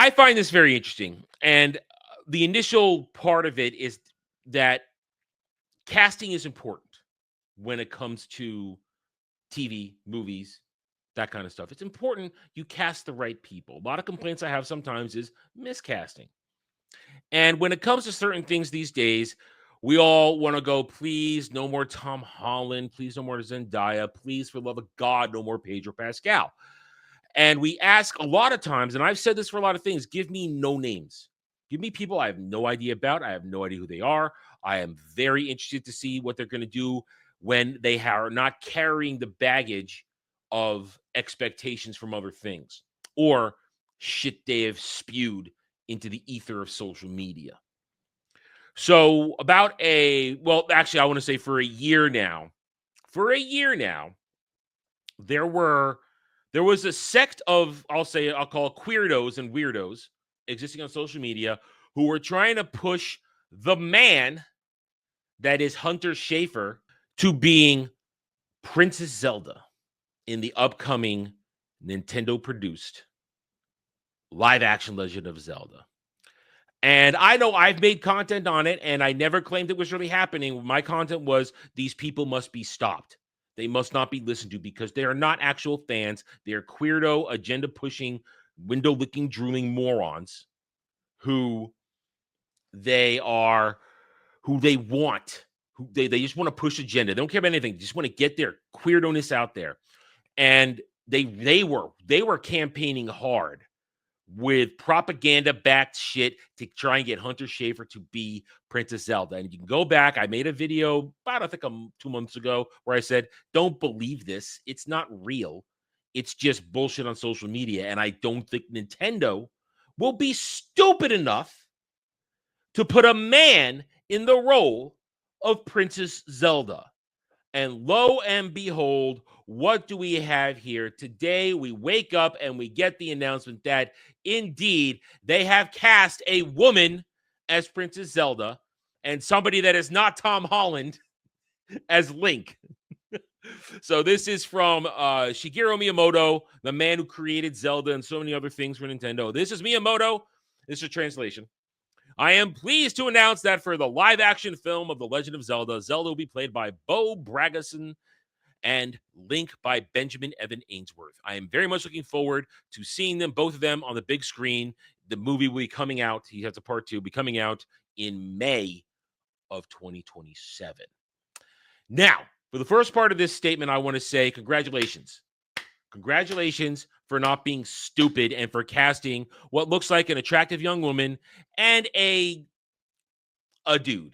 I find this very interesting. And the initial part of it is that casting is important when it comes to TV, movies, that kind of stuff. It's important you cast the right people. A lot of complaints I have sometimes is miscasting. And when it comes to certain things these days, we all want to go, please, no more Tom Holland. Please, no more Zendaya. Please, for the love of God, no more Pedro Pascal. And we ask a lot of times, and I've said this for a lot of things, give me no names. Give me people I have no idea about. I have no idea who they are. I am very interested to see what they're going to do when they are not carrying the baggage of expectations from other things or shit they have spewed into the ether of social media. So actually, I want to say for a year now, there was a sect of, I'll call it queerdos and weirdos existing on social media who were trying to push the man that is Hunter Schafer to being Princess Zelda in the upcoming Nintendo produced live action Legend of Zelda. And I know I've made content on it, and I never claimed it was really happening. My content was these people must be stopped. They must not be listened to because they are not actual fans. They are queerdo, agenda-pushing, window-licking, drooling morons who they want. They just want to push agenda. They don't care about anything. They just want to get their queerdoness out there. And they were campaigning hard with propaganda-backed shit to try and get Hunter Schafer to be Princess Zelda. And you can go back. I made a video about, I think, 2 months ago where I said, don't believe this. It's not real. It's just bullshit on social media. And I don't think Nintendo will be stupid enough to put a man in the role of Princess Zelda. And lo and behold, what do we have here? Today, we wake up and we get the announcement that indeed they have cast a woman as Princess Zelda and somebody that is not Tom Holland as Link. So this is from Shigeru Miyamoto, the man who created Zelda and so many other things for Nintendo. This is Miyamoto. This is a translation. I am pleased to announce that for the live-action film of The Legend of Zelda, Zelda will be played by Bo Bragason and Link by Benjamin Evan Ainsworth. I am very much looking forward to seeing them, both of them, on the big screen. The movie will be coming out. He has a part 2, be coming out in May of 2027. Now, for the first part of this statement, I want to say congratulations. Congratulations for not being stupid and for casting what looks like an attractive young woman and a dude.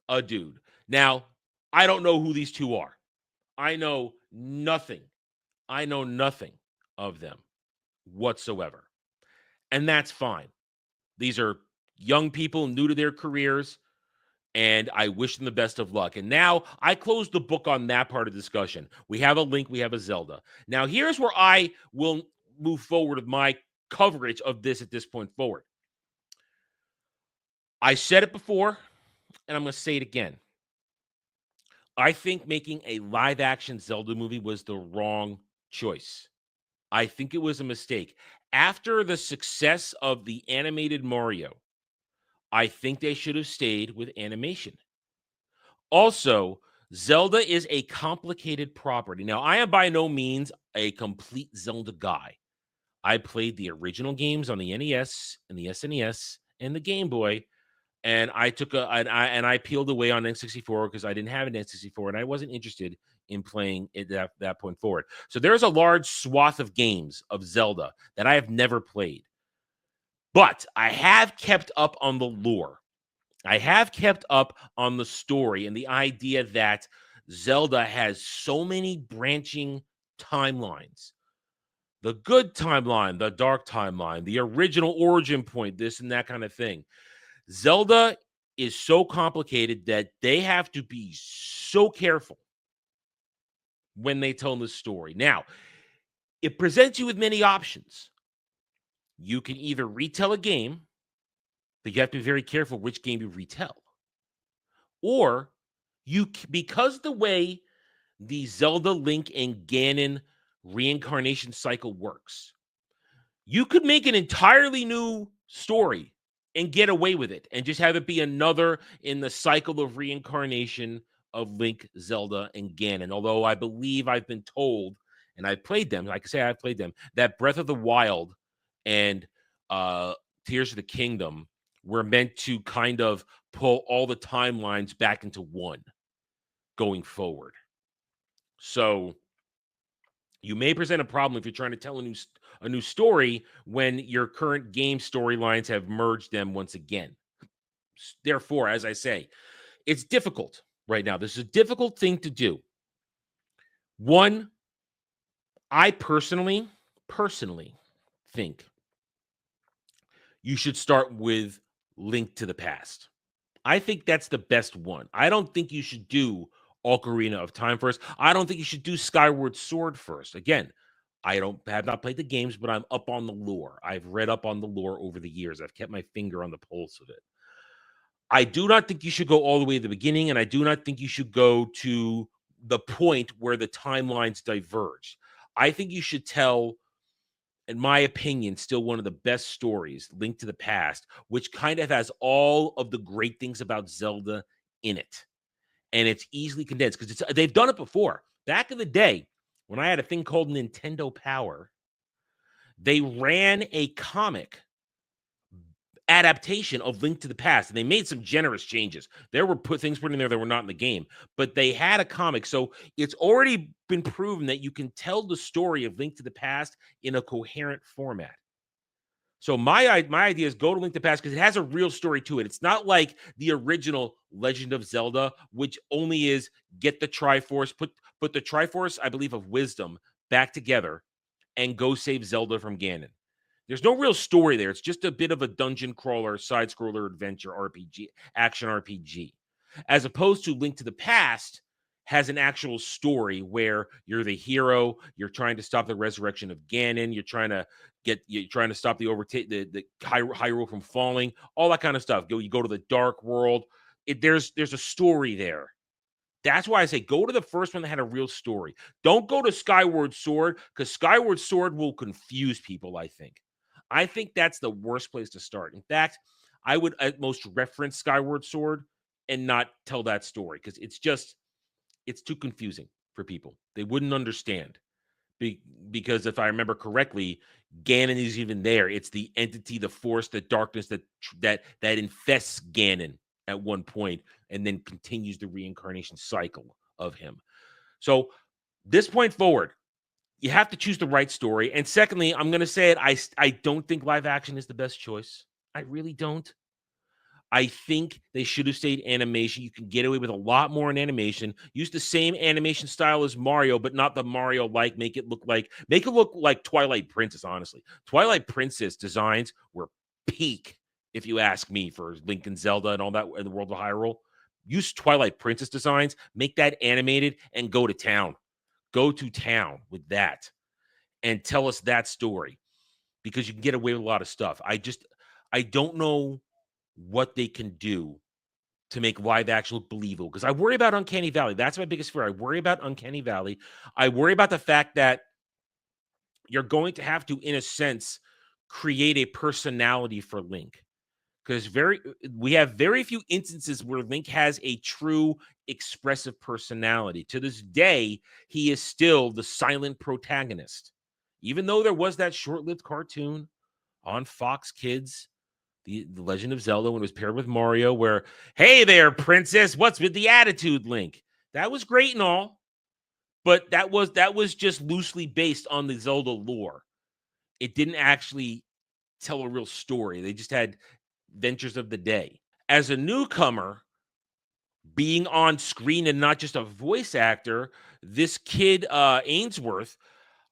A dude. Now, I don't know who these two are. I know nothing of them whatsoever. And that's fine. These are young people new to their careers, and I wish them the best of luck. And now I close the book on that part of the discussion. We have a Link, we have a Zelda. Now, here's where I will move forward with my coverage of this at this point forward. I said it before, and I'm going to say it again. I think making a live-action Zelda movie was the wrong choice. I think it was a mistake. After the success of the animated Mario, I think they should have stayed with animation. Also, Zelda is a complicated property. Now, I am by no means a complete Zelda guy. I played the original games on the NES and the SNES and the Game Boy, and I peeled away on N64 because I didn't have an N64 and I wasn't interested in playing it at that point forward. So there's a large swath of games of Zelda that I have never played. But I have kept up on the lore. I have kept up on the story and the idea that Zelda has so many branching timelines. The good timeline, the dark timeline, the original origin point, this and that kind of thing. Zelda is so complicated that they have to be so careful when they tell the story. Now, it presents you with many options. You can either retell a game, but you have to be very careful which game you retell. Or because the way the Zelda, Link, and Ganon reincarnation cycle works, You could make an entirely new story and get away with it and just have it be another in the cycle of reincarnation of Link, Zelda, and Ganon. Although I believe I've been told, and I've played them, like I say, I've played them, that Breath of the Wild and Tears of the Kingdom were meant to kind of pull all the timelines back into one going forward. So you may present a problem if you're trying to tell a new story when your current game storylines have merged them once again. Therefore, as I say, it's difficult right now. This is a difficult thing to do. One, I personally think you should start with Link to the Past. I think that's the best one. I don't think you should do Ocarina of Time first. I don't think you should do Skyward Sword first. Again, I have not played the games, but I'm up on the lore. I've read up on the lore over the years. I've kept my finger on the pulse of it. I do not think you should go all the way to the beginning, and I do not think you should go to the point where the timelines diverge. I think you should tell, in my opinion, still one of the best stories, Link to the Past, which kind of has all of the great things about Zelda in it. And it's easily condensed because they've done it before. Back in the day, when I had a thing called Nintendo Power, they ran a comic adaptation of Link to the Past, and they made some generous changes. There were things put in there that were not in the game, but they had a comic. So it's already been proven that you can tell the story of Link to the Past in a coherent format. So my idea is go to Link to the Past because it has a real story to it. It's not like the original Legend of Zelda, which only is get the Triforce, put the Triforce, I believe, of Wisdom back together and go save Zelda from Ganon. There's no real story there. It's just a bit of a dungeon crawler, side scroller adventure RPG, action RPG. As opposed to Link to the Past has an actual story where you're the hero, you're trying to stop the resurrection of Ganon, you're trying to stop the Hyrule from falling, all that kind of stuff. You go to the dark world. There's a story there. That's why I say go to the first one that had a real story. Don't go to Skyward Sword because Skyward Sword will confuse people, I think that's the worst place to start. In fact, I would at most reference Skyward Sword and not tell that story because it's too confusing for people. They wouldn't understand. Because if I remember correctly, Ganon is even there. It's the entity, the force, the darkness that infests Ganon at one point and then continues the reincarnation cycle of him. So this point forward, you have to choose the right story. And secondly, I'm going to say it, I don't think live action is the best choice. I really don't. I think they should have stayed animation. You can get away with a lot more in animation. Use the same animation style as Mario, but not the Mario like. Make it look like Twilight Princess, honestly. Twilight Princess designs were peak, if you ask me, for Link and Zelda and all that in the world of Hyrule. Use Twilight Princess designs, make that animated, and go to town. Go to town with that and tell us that story because you can get away with a lot of stuff. I don't know what they can do to make live action look believable because I worry about Uncanny Valley. That's my biggest fear. I worry about Uncanny Valley. I worry about the fact that you're going to have to, in a sense, create a personality for Link because we have very few instances where Link has a true expressive personality. To this day, he is still the silent protagonist. Even though there was that short-lived cartoon on Fox Kids, the Legend of Zelda, when it was paired with Mario, where, hey there, princess, what's with the attitude, Link? That was great and all, but that was just loosely based on the Zelda lore. It didn't actually tell a real story. They just had Ventures of the Day. As a newcomer, being on screen and not just a voice actor, this kid, Ainsworth,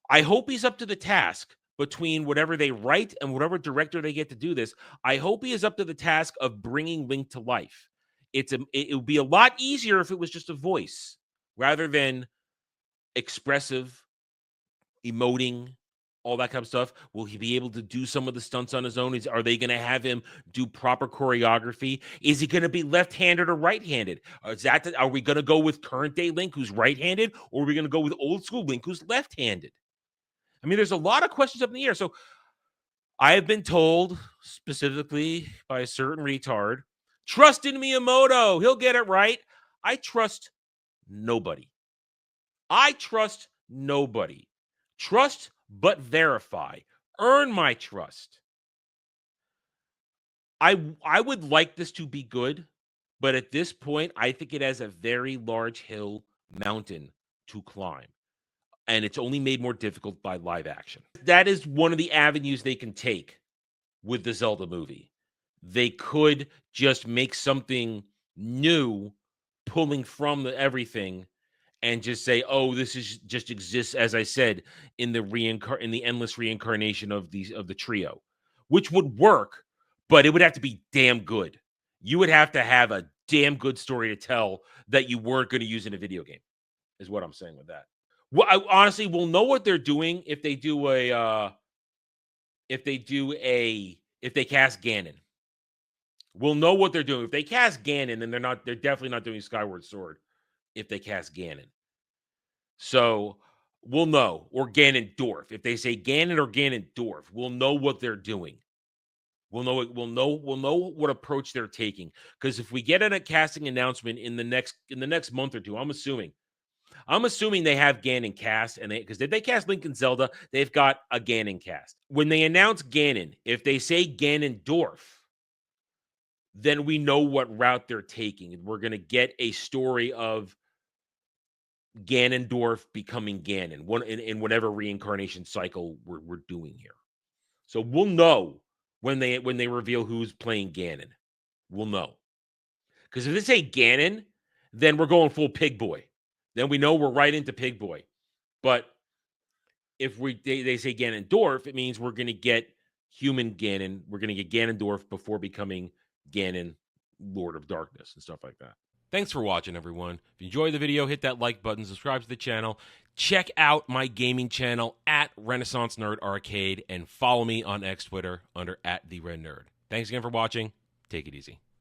I hope he's up to the task between whatever they write and whatever director they get to do this. I hope he is up to the task of bringing Link to life. It would be a lot easier if it was just a voice rather than expressive, emoting, all that kind of stuff. Will he be able to do some of the stunts on his own? Are they going to have him do proper choreography? Is he going to be left-handed or right-handed? Are we going to go with current day Link who's right-handed, or are we going to go with old school Link who's left-handed? I mean, there's a lot of questions up in the air. So I have been told, specifically by a certain retard, trust in Miyamoto. He'll get it right. I trust nobody. I trust nobody. Trust but verify. Earn my trust. I would like this to be good, but at this point, I think it has a very large mountain to climb. And it's only made more difficult by live action. That is one of the avenues they can take with the Zelda movie. They could just make something new, pulling from everything, and just say, "Oh, this is just exists," as I said, in the endless reincarnation of the trio, which would work, but it would have to be damn good. You would have to have a damn good story to tell that you weren't going to use in a video game. Is what I'm saying with that. Well, honestly, we'll know what they're doing if they do if they cast Ganon. We'll know what they're doing. If they cast Ganon, then they're definitely not doing Skyward Sword if they cast Ganon. So we'll know. Or Ganondorf. If they say Ganon or Ganondorf, we'll know what they're doing. We'll know what approach they're taking. Because if we get a casting announcement in the next month or two, I'm assuming they have Ganon cast, and because if they cast Link and Zelda, they've got a Ganon cast. When they announce Ganon, if they say Ganondorf, then we know what route they're taking. We're going to get a story of Ganondorf becoming Ganon, in whatever reincarnation cycle we're doing here. So we'll know when they reveal who's playing Ganon. We'll know. Because if they say Ganon, then we're going full Pig Boy. Then we know we're right into Pig Boy. But if they say Ganondorf, it means we're going to get human Ganon. We're going to get Ganondorf before becoming Ganon, Lord of Darkness, and stuff like that. Thanks for watching, everyone. If you enjoyed the video, hit that like button, subscribe to the channel, check out my gaming channel at Renaissance Nerd Arcade, and follow me on X Twitter under @TheRedNerd. Thanks again for watching. Take it easy.